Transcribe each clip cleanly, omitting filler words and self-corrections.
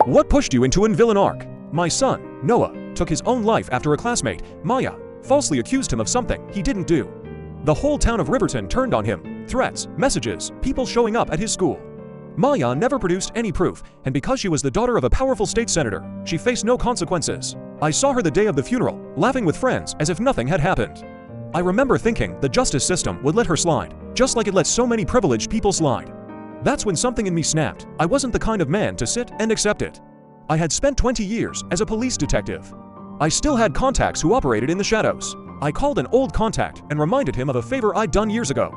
What pushed you into an villain arc? My son, Noah, took his own life after a classmate, Maya, falsely accused him of something he didn't do. The whole town of Riverton turned on him. Threats, messages, people showing up at his school. Maya never produced any proof, and because she was the daughter of a powerful state senator, she faced no consequences. I saw her the day of the funeral, laughing with friends as if nothing had happened. I remember thinking the justice system would let her slide, just like it lets so many privileged people slide. That's when something in me snapped. I wasn't the kind of man to sit and accept it. I had spent 20 years as a police detective. I still had contacts who operated in the shadows. I called an old contact and reminded him of a favor I'd done years ago.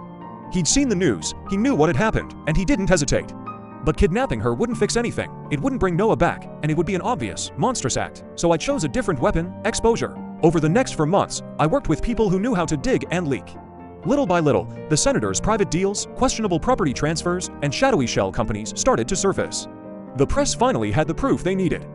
He'd seen the news, he knew what had happened, and he didn't hesitate. But kidnapping her wouldn't fix anything. It wouldn't bring Noah back, and it would be an obvious, monstrous act. So I chose a different weapon: exposure. Over the next 4 months, I worked with people who knew how to dig and leak. Little by little, the senator's private deals, questionable property transfers, and shadowy shell companies started to surface. The press finally had the proof they needed.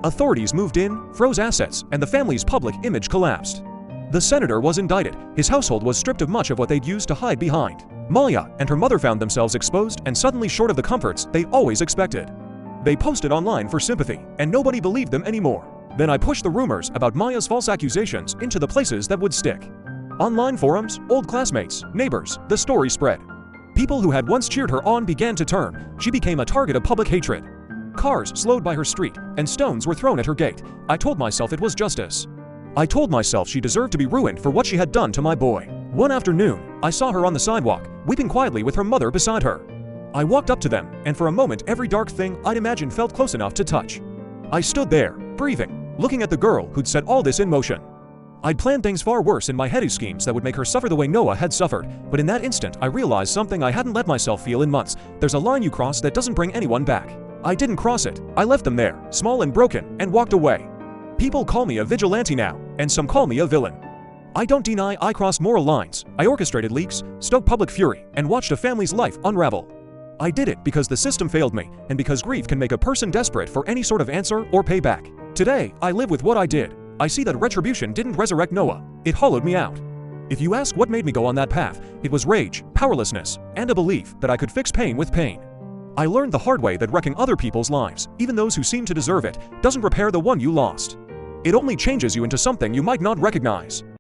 Authorities moved in, froze assets, and the family's public image collapsed. The senator was indicted. His household was stripped of much of what they'd used to hide behind. Maya and her mother found themselves exposed and suddenly short of the comforts they always expected. They posted online for sympathy, and nobody believed them anymore. Then I pushed the rumors about Maya's false accusations into the places that would stick. Online forums, old classmates, neighbors, the story spread. People who had once cheered her on began to turn. She became a target of public hatred. Cars slowed by her street, and stones were thrown at her gate. I told myself it was justice. I told myself she deserved to be ruined for what she had done to my boy. One afternoon, I saw her on the sidewalk, weeping quietly with her mother beside her. I walked up to them, and for a moment every dark thing I'd imagined felt close enough to touch. I stood there, breathing, looking at the girl who'd set all this in motion. I'd planned things far worse in my heady schemes that would make her suffer the way Noah had suffered, but in that instant I realized something I hadn't let myself feel in months. There's a line you cross that doesn't bring anyone back. I didn't cross it. I left them there, small and broken, and walked away. People call me a vigilante now, and some call me a villain. I don't deny I crossed moral lines. I orchestrated leaks, stoked public fury, and watched a family's life unravel. I did it because the system failed me, and because grief can make a person desperate for any sort of answer or payback. Today, I live with what I did. I see that retribution didn't resurrect Noah. It hollowed me out. If you ask what made me go on that path, it was rage, powerlessness, and a belief that I could fix pain with pain. I learned the hard way that wrecking other people's lives, even those who seem to deserve it, doesn't repair the one you lost. It only changes you into something you might not recognize.